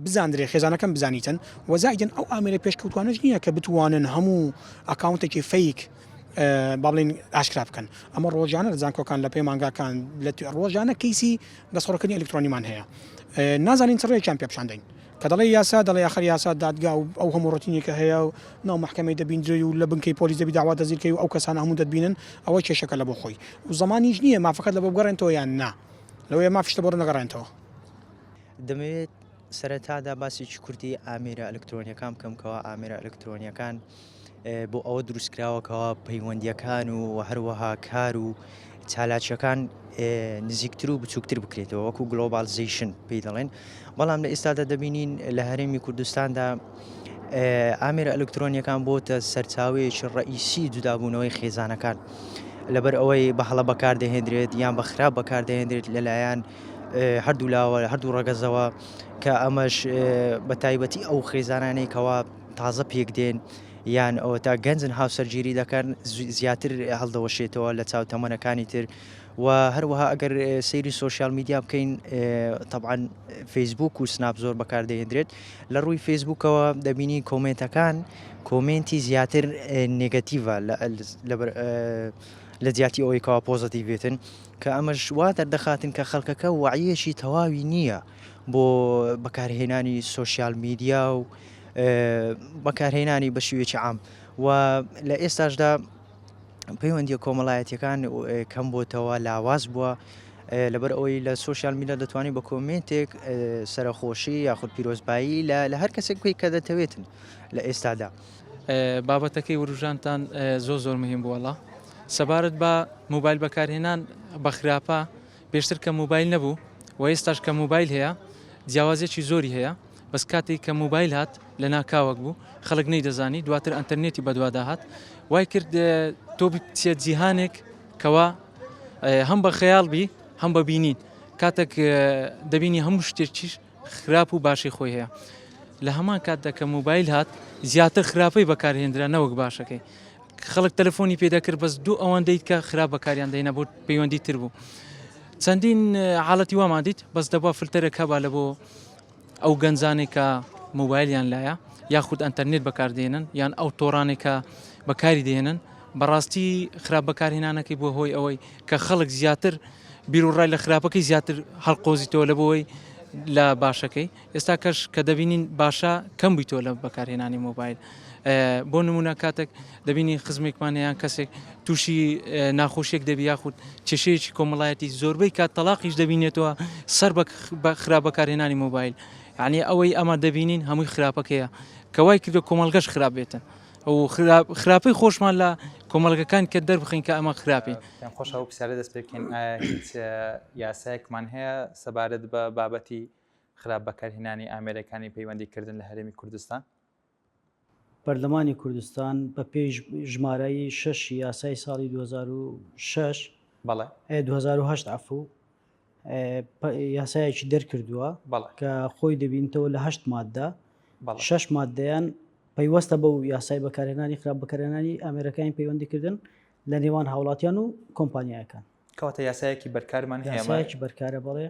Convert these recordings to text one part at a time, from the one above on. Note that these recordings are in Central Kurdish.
بزاندرێ خێزانەکەم بزانیتن وەزایدن ئەو ئامێرە پێشکەوتوانش نییە کە بتوانن هەموو ئەکاونتێکی فەیک باڵین ئاشکرا بکەن ئەمە ڕۆژانە لە زانکۆکان لە پێی مانگاکان لە ڕۆژانە کەیسی دەسڕەکردنی ئەلکترۆنیمان هەیە نازانین چڕێکیان پێ پیشاندەین کە دەڵێ یاسا دەڵێ آخر یاسا دادگا و ئەو هەموو ڕۆتینێکە هەیە و ناو محکمەی دەبیندرێ و لە بنکەی پۆلیس دەبی داوا دەزیرکەی و ئەو کەسانە هەموو دەبینن ئەوە کێشەکە لە بۆ خۆی و زمانیش نییە مافقەت لە بۆ بگەڕێنەوە یان نا لەوەیە مافشتە بۆ نەگەڕێنەوە دەمەوێت سەرەتادا باسێکی کوردی ئامێرە ئەلکترۆنیەکان بکەمکەوە ئامێرە ئەلکترۆنیەکان بۆ ئەوە دروستکراوەکەوە پەیوەندیەکان و هەروەها کار و چالاکیەکان نزیکتر و بچووکتر بکرێتەوە وەکو گلۆبالزیشن پێی دەڵێن بەڵام لە ئێستادا دەبینین لە هەرێمی کوردستاندا ئامێرە ئەلکترۆنیەکان بۆتە سەرچاوەیەکی ڕئیسی جودابوونەوەی خێزانەکان لەبەر ئەوەی بە هەڵە بەکاردەهێنرێت یان بە خراپ بەکاردەهێنرێت لەلایەن هەردوو لاوە هەردوو ڕەگەزەوە کە ئەمەش بە تایبەتی ئەو خێزانانەی کەوا تازە پێک دێن یان ئەوە تا گەنجن هاوسەرگیری دەکەن زیاتر هەڵدەوەشێتەوە لە چاوتەمەنەکانی تر و هەروەها ئەگەر سەیری سوۆسیال میدیا بکەین طبعاً فەیسبوک و سناپ زۆر بەکاردەهێنرێت لە ڕووی فەیسبوکەوە دەبینی کۆمنتەکان کۆمنتی زیاتر نێگەتیڤە لە جیاتی ئەوەی کەوا پۆزتیڤێتن کە ئەمەش وا دەردەخاتن کە خەڵکەکە وعیەشی تەواوی نییە بۆ بەکارهێنانی سوۆسیال میدیا و بەکارهێنانی بە شێوەیەکی عام و لە ئێستاشدا پەیوەندیە کۆمەڵایەتیەکان کەم بۆتەوە لاواز بووە لەبەر ئەوەی لە سوۆسیال میدیا دەتوانانی بە کۆمنتێک سەرخۆشی یاخود پیرۆزبایی لە هەر کەسێک پێی کە دەتەوێتن لە ئێستادا بابەتەکەی وروژانتان زۆر مهم بووەڵە سەبارەت بە موبایل بەکارهێنان بە خراپە پێشتر کە موبایل نەبوو و ئێستاش کە موبایل هەیە جیاوازێکی زۆری هەیە بەس کاتێک کە موبایل هات لە ناکاوەک بوو خەڵک نەیدەزانی دواتر ئەنتەرنێتی بەدووادا هات وای کرد تۆ بچێت جیهانێک کەوا هەم بە خەیاڵبی هەم بە بینین کاتێک دەبینی هەموو شتێکیش خراپ و باشی خۆی هەیە لە هەمان کاتدا کە موبایل هات زیاتر خراپەی بەکارهێنرا نەوەک باشەکەی خەڵک تەلەفۆنی پێدەکرد بەس دوو ئەوەندەیت کە خراپ بەکاریان دەینا بۆ پەیوەندی تر بوو چەندین حاڵەتی وامان دیت بەس دەبا فلتەرێک هەبا لە بۆ ئەو گەنجانێک کە موبایلیان لایە یاخود ئەنتەرنێت بەکاردێنن یان ئەو تۆڕانێک کە بەکاری دێنن بەڕاستی خراپ بەکارهێنانەکەی بۆ هۆی ئەوەی کە خەڵک زیاتر بیر و ڕای لە خراپەکەی زیاتر هەڵقۆزیتەوە لە بۆی لە باشەکەی ئێستا کەش کە دەبینین باشە کەم بیتۆ لە بەکارهێنانی موبایل بۆ نمونە کاتێک دەبینی خزمێکمانیان کەسێک تووشی ناخۆشیێک دەبی یاخود کێشەیەکی کۆمەڵایەتی زۆربەی کات تەلاقیش دەبینێتەوە سەر بە خراپ بەکارهێنانی موبایل یعنی ئەوەی ئەمە دەبینین هەمووی خراپەکەیە کەوای کردو کۆمەلگەش خراپ بێتن ئەو خراپەی خۆشمان لە کۆمەڵگەکان کە دەربخین کە ئەمە خراپی خۆشەوە پرسیارە دەست پێکەین هیچ یاسایەکمان هەیە سەبارەت بە بابەتی خراپ بەکارهێنانی ئامێرەکانی پەیوەندیکردن لە هەرێمی کوردستان پەرلەمانی کوردستان بە پێی ژمارەی 6 یاسای ساڵی 2006 بەڵێ 2008 عفو یاسایەکی دەرکردووە کە خۆی دەبینتەوە لە 8 مادە 6 مادەیان پەیوەستە بەو یاسای بەکارهێنانی خراپ بەکارهێنانی ئامێرەکانی پەیوەندیکردن لە نێوان هاوڵاتیان و کۆمپانیایەکان کەواتە یاسایەکی بەرکارمان هەیە یاسایەکی بەرکارە بەڵێ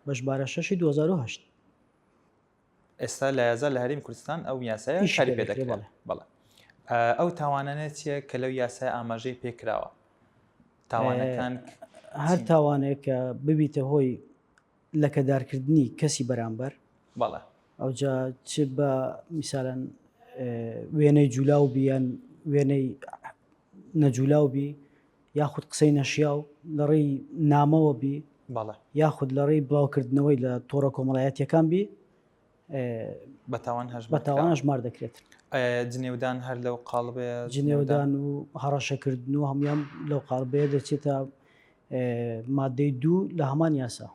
بە ژمارە 6 2008 ئێستا لە یازا لە هەرێمی کوردستان ئەو یاسایە شاری پێ دەکرێت بەڵێ ئەو تاوانانێت چیە کە لەو یاسای ئاماژەی پێکراوە تاوانەکان هەر تاوانێک کە ببیتە هۆی لەکەدارکردنی کەسی بەرامبەر بەڵێ ئەوجا چ بە میسالەن وێنەی جولاو بیان وێنەی نەجولاو بی یاخود قسەی نەشیاو لە ڕێی نامەوە بی بەڵێ یاخود لە ڕێی بڵاوکردنەوەی لە تۆڕە کۆمەڵایەتیەکان بی بەتاوان هەژمار دەکرێت جنێودان هەر لەو قاڵبێ جنێودان و هەڕەشەکردن و هەمویان لەو قاڵبەیە دەچێتە مادەی دوو لە هەمان یاسا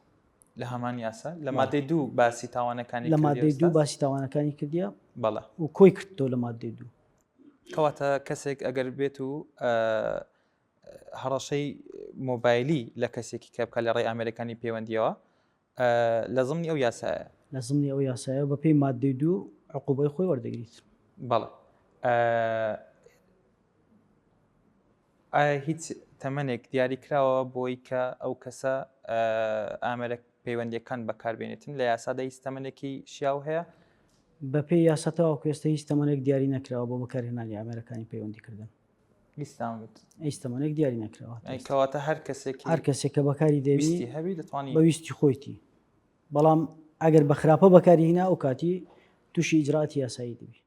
لە هەمان یاسا لە مادەی دوو باسی تاوانەکانی لە مادەی دوو باسی تاوانەکانی کردیە بەڵێ و کۆی کردەوە لە مادەی دوو کەواتە کەسێک ئەگەر بێت و هەڕەشەی مۆبایلی لە کەسێکی کە بکە لە ڕێی ئامێرەکانی پەیوەندیەوە لە زمنی ئەو یاسایە لە زمنی ئەو یاسایە بە پێی مادەی دوو عقوبەی خۆی وەردەگریت بەڵێ ئایا هیچ تەمەنێک دیاری کراوە بۆی کە ئەو کەسە پەیوەندیەکان بەکاربێنێتن لە یاسادا هیچ شیاو هەیە بەپێی یاساتەوە کوێستا هیچ تەمەنێک دیاری نەکراوە بۆ بەکارهێنانی ئامێرەکانی پەیوەندیکردن هیچ تەمەنێک دیاری نەکراوە کەواتە هەر کەسێک کە بەکاری دەویستی هەبی دەتوانانی بەویستی خۆیتی بەڵام ئەگەر بە خراپە بەکاری هینا ئەو کاتی تووشی ئیجراتی یاسایی دەبی